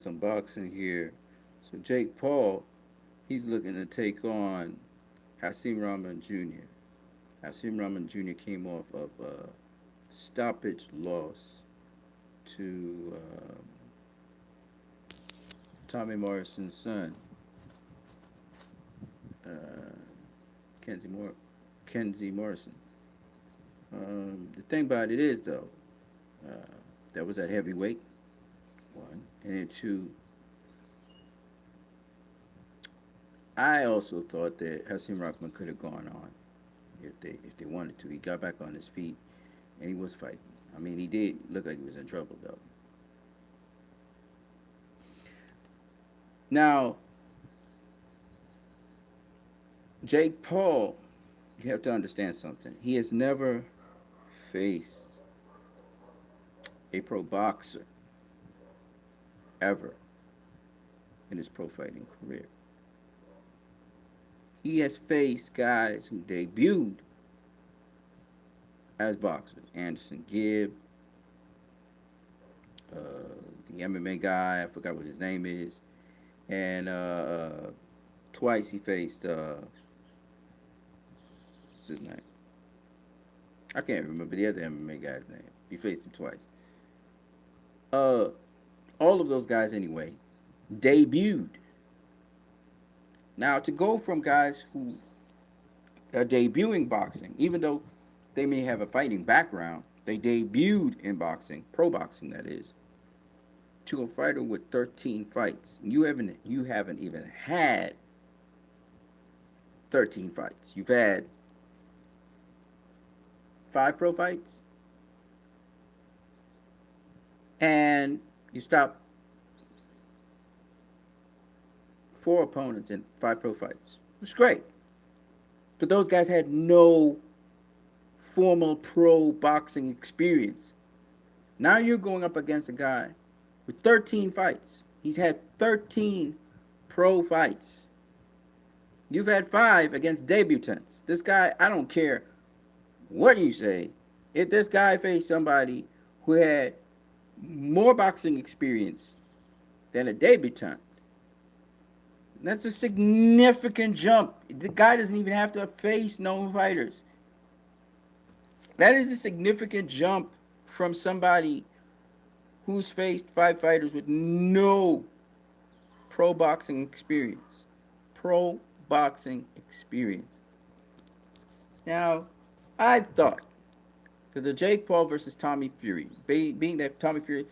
some boxing here. So Jake Paul, he's looking to take on Hasim Rahman Jr. Hasim Rahman Jr. came off of a stoppage loss to Tommy Morrison's son, uh, Kenzie Moore, Kenzie Morrison. The thing about it is, though, uh, that was at heavyweight, one, and then two, I also thought that Hasim Rahman could have gone on if they wanted to. He got back on his feet and he was fighting. I mean, he did look like he was in trouble though. Now, Jake Paul, you have to understand something. He has never faced a pro boxer ever in his pro fighting career. He has faced guys who debuted as boxers. Anderson Gibb, uh, the MMA guy, I forgot what his name is, and twice he faced what's his name? I can't remember the other MMA guy's name. He faced him twice. Uh, all of those guys anyway debuted. Now to go from guys who are debuting boxing, even though they may have a fighting background, they debuted in boxing, pro boxing that is, to a fighter with 13 fights. You haven't even had 13 fights. You've had 5 pro fights, and you stopped 4 opponents in 5 pro fights. It's great. But those guys had no formal pro boxing experience. Now you're going up against a guy with 13 fights. He's had 13 pro fights. You've had 5 against debutants. This guy, I don't care what you say. If this guy faced somebody who had more boxing experience than a debutant, that's a significant jump. The guy doesn't even have to face known fighters. That is a significant jump from somebody who's faced 5 fighters with no pro boxing experience. Pro boxing experience. Now, I thought that the Jake Paul versus Tommy Fury, being that Tommy Fury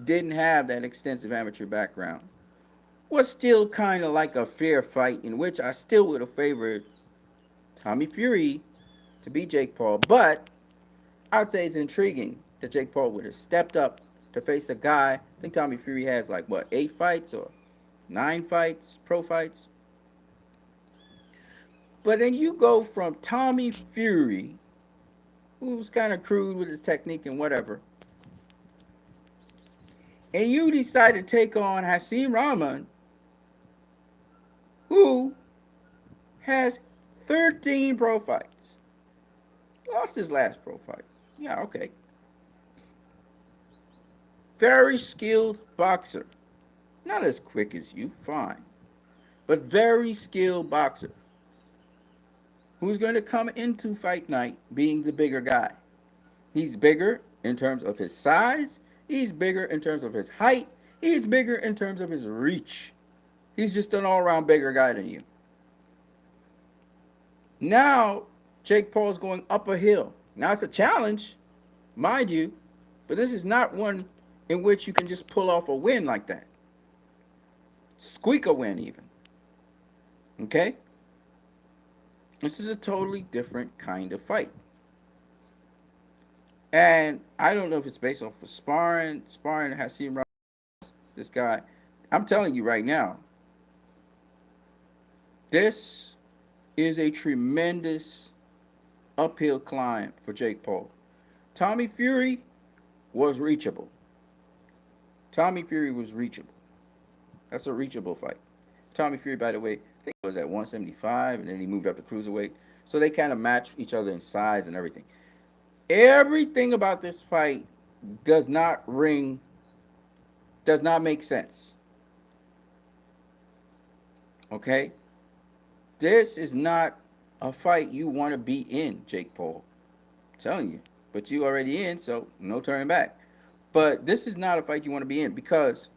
didn't have that extensive amateur background, was still kind of like a fair fight in which I still would have favored Tommy Fury to beat Jake Paul. But I'd say it's intriguing that Jake Paul would have stepped up to face a guy. I think Tommy Fury has like what, 8 fights or 9 fights, pro fights. But then you go from Tommy Fury, who's kind of crude with his technique and whatever, and you decide to take on Hasim Rahman, who has 13 pro fights. Lost his last pro fight. Yeah, okay. Very skilled boxer. Not as quick as you, fine. But very skilled boxer. Who's going to come into fight night being the bigger guy. He's bigger in terms of his size. He's bigger in terms of his height. He's bigger in terms of his reach. He's just an all-around bigger guy than you. Now, Jake Paul's going up a hill. Now, it's a challenge, mind you, but this is not one in which you can just pull off a win like that. Squeak a win, even. Okay? This is a totally different kind of fight. And I don't know if it's based off of sparring Hasim Rahman, this guy. I'm telling you right now, this is a tremendous uphill climb for Jake Paul. Tommy Fury was reachable. Tommy Fury was reachable. That's a reachable fight. Tommy Fury, by the way, I think it was at 175, and then he moved up to cruiserweight. So they kind of match each other in size and everything. Everything about this fight does not ring Does not make sense. Okay? This is not a fight you want to be in, Jake Paul. I'm telling you. But you already in, so no turning back. But this is not a fight you want to be in because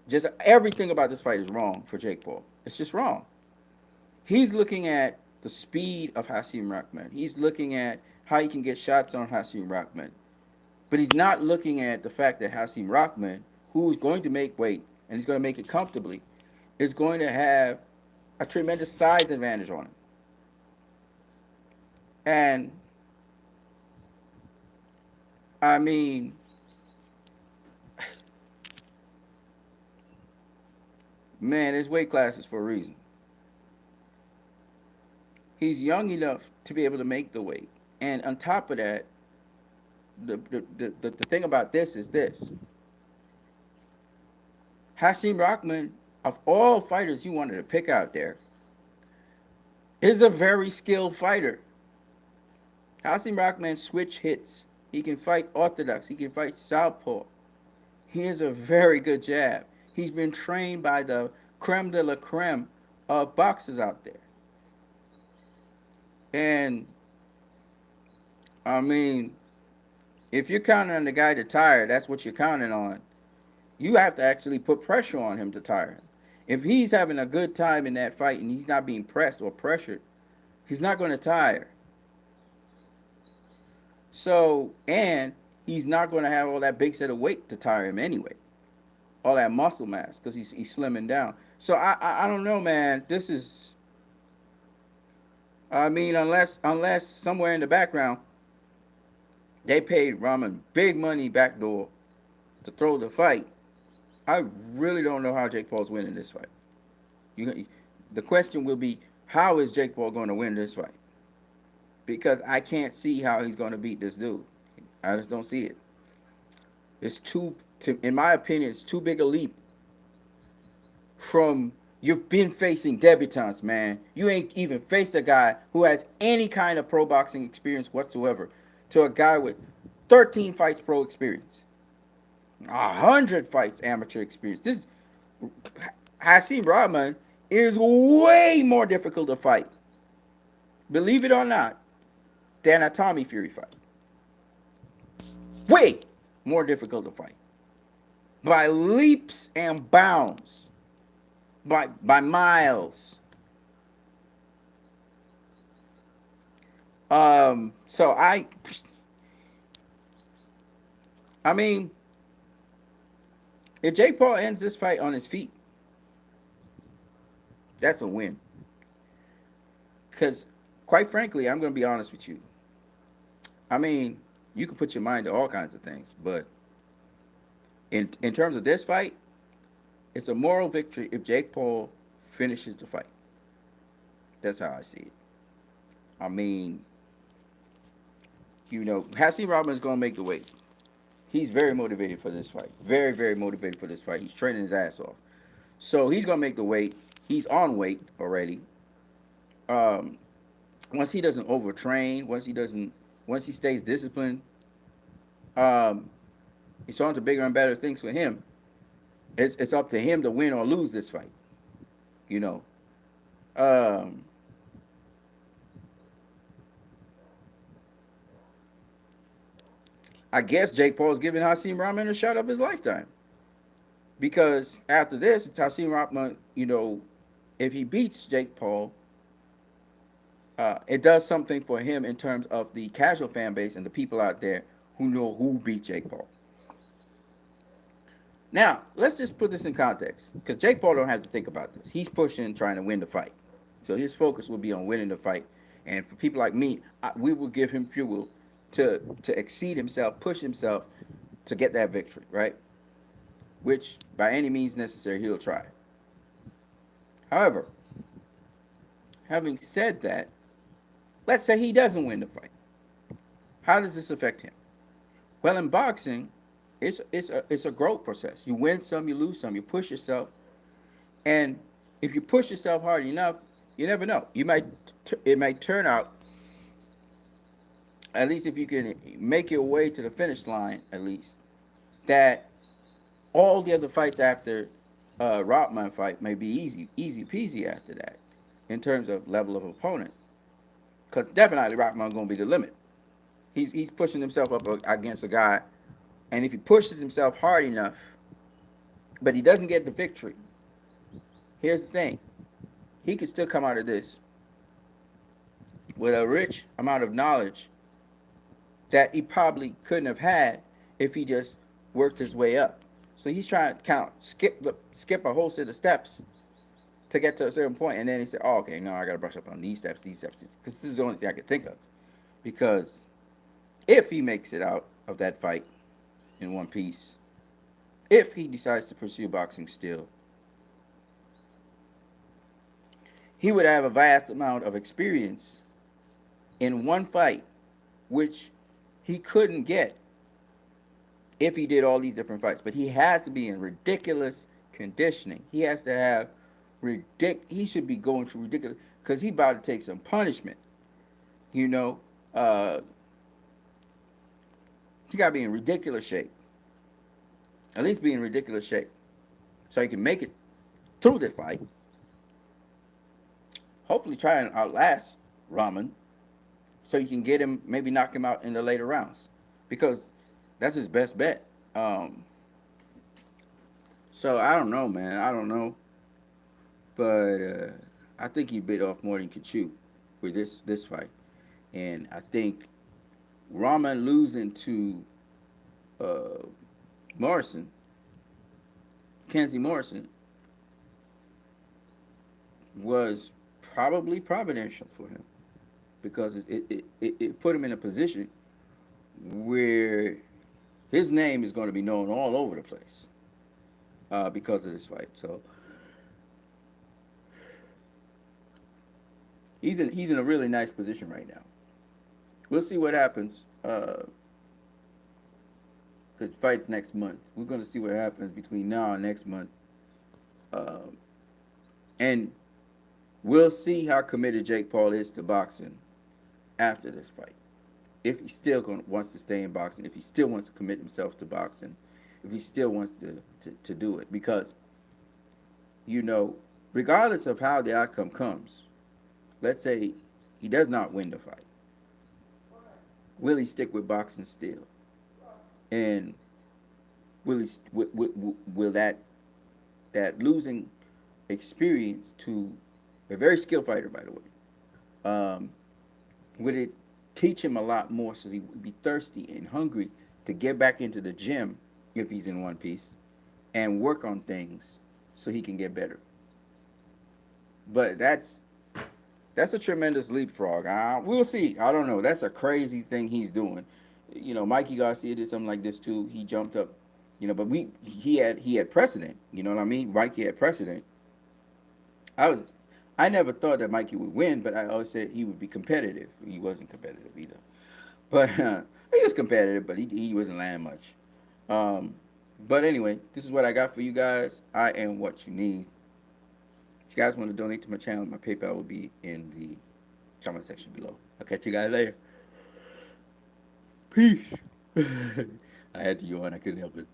just everything about this fight is wrong for Jake Paul. It's just wrong. He's looking at the speed of Hasim Rahman. He's looking at how he can get shots on Hasim Rahman. But he's not looking at the fact that Hasim Rahman, who's going to make weight and he's going to make it comfortably, is going to have a tremendous size advantage on him. And I mean, man, there's weight classes for a reason. He's young enough to be able to make the weight. And on top of that, the thing about this is this. Hasim Rahman, of all fighters you wanted to pick out there, is a very skilled fighter. Hasim Rahman switch hits. He can fight orthodox. He can fight southpaw. He has a very good jab. He's been trained by the creme de la creme of boxers out there. And I mean, if you're counting on the guy to tire, that's what you're counting on. You have to actually put pressure on him to tire him. If he's having a good time in that fight and he's not being pressed or pressured, he's not going to tire. So, and he's not going to have all that big set of weight to tire him anyway. All that muscle mass because he's slimming down. So I don't know, man. This is, I mean, unless somewhere in the background they paid Rahman big money backdoor to throw the fight. I really don't know how Jake Paul's winning this fight. The question will be, how is Jake Paul going to win this fight? Because I can't see how he's going to beat this dude. I just don't see it. It's in my opinion, it's too big a leap from you've been facing debutantes, man. You ain't even faced a guy who has any kind of pro boxing experience whatsoever to a guy with 13 fights pro experience, 100 fights amateur experience. This Hasim Rahman is way more difficult to fight, believe it or not, than a Tommy Fury fight. Way more difficult to fight. By leaps and bounds. By miles. So I mean, if Jake Paul ends this fight on his feet, that's a win. Because, quite frankly, I'm going to be honest with you. I mean, you can put your mind to all kinds of things, but in terms of this fight, it's a moral victory if Jake Paul finishes the fight. That's how I see it. I mean, Hasim Rahman is going to make the weight. He's very motivated for this fight. Very, very motivated for this fight. He's training his ass off. So he's going to make the weight. He's on weight already. Once he doesn't overtrain, once he stays disciplined, it's on to bigger and better things for him. It's up to him to win or lose this fight. I guess Jake Paul's giving Hasim Rahman a shot of his lifetime. Because after this, Hasim Rahman, if he beats Jake Paul, it does something for him in terms of the casual fan base and the people out there who know who beat Jake Paul. Now, let's just put this in context, because Jake Paul don't have to think about this. He's pushing, trying to win the fight. So his focus will be on winning the fight. And for people like me, we will give him fuel to exceed himself, push himself to get that victory, right? Which, by any means necessary, he'll try. However, having said that, let's say he doesn't win the fight. How does this affect him? Well, in boxing, it's a growth process. You win some, you lose some. You push yourself, and if you push yourself hard enough, you never know. It might turn out, at least if you can make your way to the finish line, at least, that All the other fights after Rahman fight may be easy peasy after that, in terms of level of opponent. Because definitely Rahman gonna be the limit. He's pushing himself up against a guy, and if he pushes himself hard enough, but he doesn't get the victory, here's the thing: he could still come out of this with a rich amount of knowledge that he probably couldn't have had if he just worked his way up. So he's trying to skip a whole set of steps to get to a certain point, and then he said, "Oh, okay, no, I got to brush up on these steps, because this is the only thing I could think of." Because if he makes it out of that fight in one piece, if he decides to pursue boxing still, he would have a vast amount of experience in one fight, which he couldn't get if he did all these different fights. But he has to be in ridiculous conditioning. He has to have he should be going through ridiculous, because he about to take some punishment. You know, he got to be in ridiculous shape. At least be in ridiculous shape, so he can make it through the fight. Hopefully, try and outlast Rahman, so you can get him, maybe knock him out in the later rounds, because that's his best bet. So I don't know, man. I don't know, but I think he bit off more than he could chew with this fight, and I think Rahman losing to uh, Morrison, Kenzie Morrison, was probably providential for him, because it put him in a position where his name is going to be known all over the place because of this fight. So he's in a really nice position right now. We'll see what happens. The fight's next month. We're going to see what happens between now and next month, um, and we'll see how committed Jake Paul is to boxing after this fight. If he still wants to stay in boxing, if he still wants to commit himself to boxing, if he still wants to do it. Because, you know, regardless of how the outcome comes, let's say he does not win the fight, will he stick with boxing still? And will that losing experience to a very skilled fighter, by the way, would it teach him a lot more, so he would be thirsty and hungry to get back into the gym if he's in one piece and work on things so he can get better? But that's a tremendous leapfrog. We'll see. I don't know. That's a crazy thing he's doing. You know, Mikey Garcia did something like this too. He jumped up, you know, but he had precedent. You know what I mean? Mikey had precedent. I never thought that Mikey would win, but I always said he would be competitive. He wasn't competitive either, but he was competitive, but he wasn't landing much. Um, but anyway, this is what I got for you guys. I am what you need. If you guys want to donate to my channel, my PayPal will be in the comment section below. I'll catch you guys later. Peace. I had to yawn. I couldn't help it.